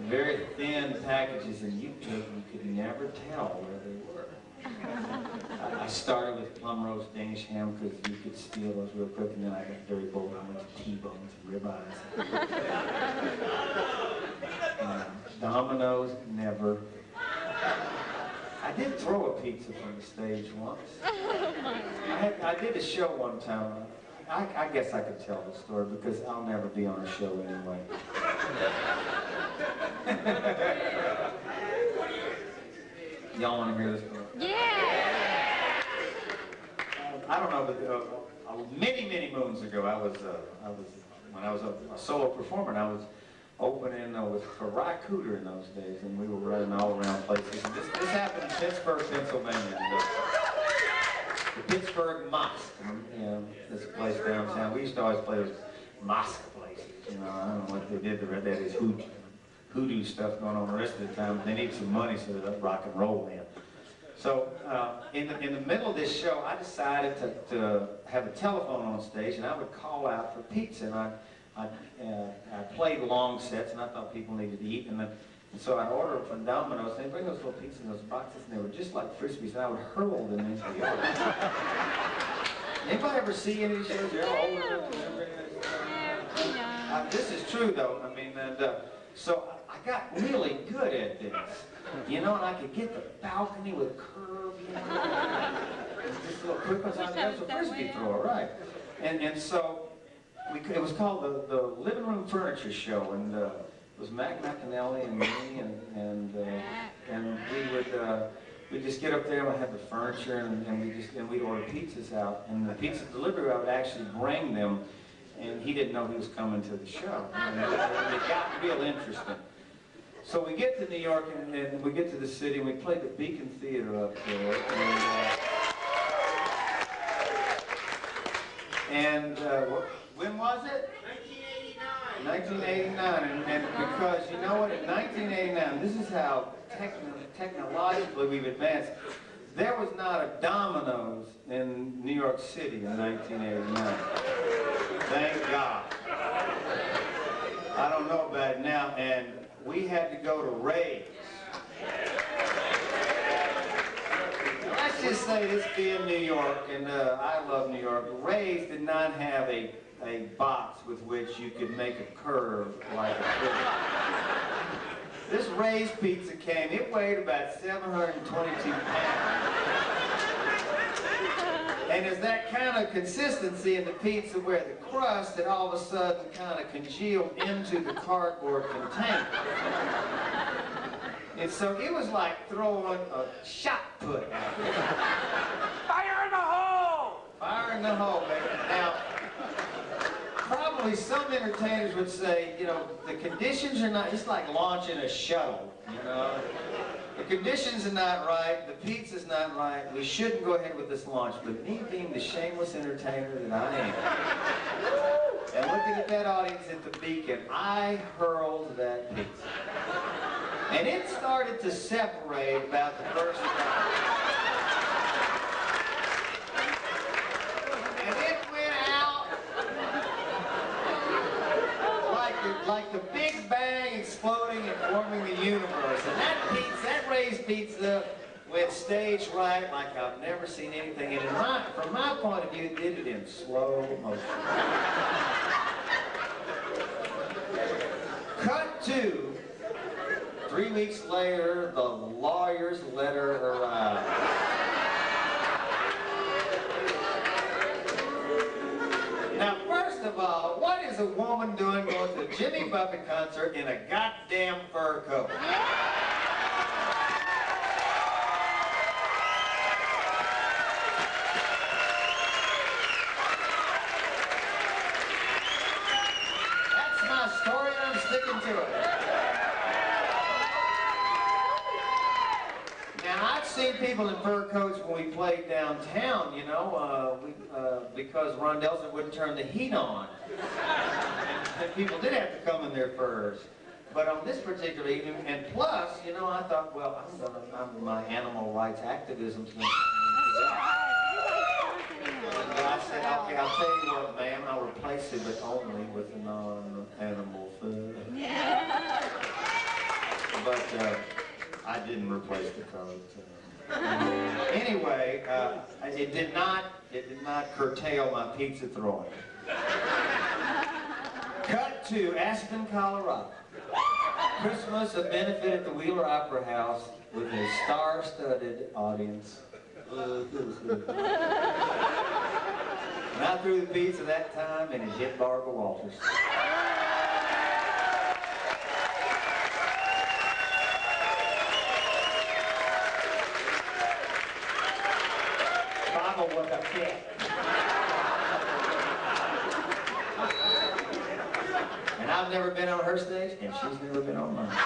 very thin packages, and you could never tell where they were. I started with plum roast Danish ham because you could steal those real quick, and then I got very bold. I went to T-bones and ribeyes. Domino's, never. I did throw a pizza from the stage once. I did a show one time. I guess I could tell the story because I'll never be on a show anyway. Y'all want to hear this story? Yeah! I don't know, but many moons ago, when I was a solo performer, and I was opening for Ry Cooder in those days, and we were running all around places. And this happened in Pittsburgh, Pennsylvania. The Pittsburgh Mosque, you know, this place downtown. We used to always play those mosque places. You know, I don't know what they did. They had this hoodoo stuff going on the rest of the time. They need some money so they rock and roll in. So in the middle of this show, I decided to have a telephone on stage, and I would call out for pizza. And I played long sets, and I thought people needed to eat. And so I ordered from Domino's, and they bring those little pizzas in those boxes, and they were just like Frisbees, and I would hurl them into the audience. Anybody ever see any of these shows? They're all older. This is true, though. I mean, so I got really good at this. You know, and I could get the balcony with curve, you know, just little quick ones. That was a Frisbee thrower, right? And so it was called the Living Room Furniture Show, and it was Mac McAnally and me, and we'd just get up there and we'd have the furniture, and we'd order pizzas out, and the pizza delivery I would actually bring them, and he didn't know he was coming to the show, and it got real interesting. So we get to New York, and we get to the city, and we played the Beacon Theater up there, and when was it? 1989. 1989, and because, you know what, in 1989, this is how technologically we've advanced. There was not a Domino's in New York City in 1989. Thank God. I don't know about it now, and we had to go to Ray's. Let's just say this being New York, and I love New York, Ray's did not have a box with which you could make a curve like a curve. This Ray's pizza came, it weighed about 722 pounds. And there's that kind of consistency in the pizza where the crust had all of a sudden kind of congealed into the cardboard container. And so it was like throwing a shot put out there. Fire in the hole! Fire in the hole, baby. Now, probably some entertainers would say, you know, the conditions are not, it's like launching a shuttle, you know. The conditions are not right, the pizza's not right, we shouldn't go ahead with this launch. But me being the shameless entertainer that I am, and looking at that audience at the Beacon, I hurled that pizza. And it started to separate about the first time. And it went out like the Big Bang exploding and forming the universe. And that Ray's pizza went stage right like I've never seen anything. And from my point of view, it did it in slow motion. Cut to 3 weeks later, the lawyer's letter arrived. Now, first of all, what is a woman doing going to a Jimmy Buffett concert in a goddamn fur coat? That's my story, and I'm sticking to it. Now, I've seen people in fur coats when we played downtown, you know, because Ron Delson wouldn't turn the heat on. And people did have to come in their furs. But on this particular evening, and plus, you know, I thought, well, my animal rights activism's going to and I said, okay, I'll tell you what, ma'am, I'll replace it, but only with a non-animal food. but I didn't replace the code. Anyway, it did not curtail my pizza throwing. Cut to Aspen, Colorado. Christmas, a benefit at the Wheeler Opera House with a star-studded audience. And I threw the pizza that time and it hit Barbara Walters. Barbara was upset. And I've never been on her stage, and she's never been on mine.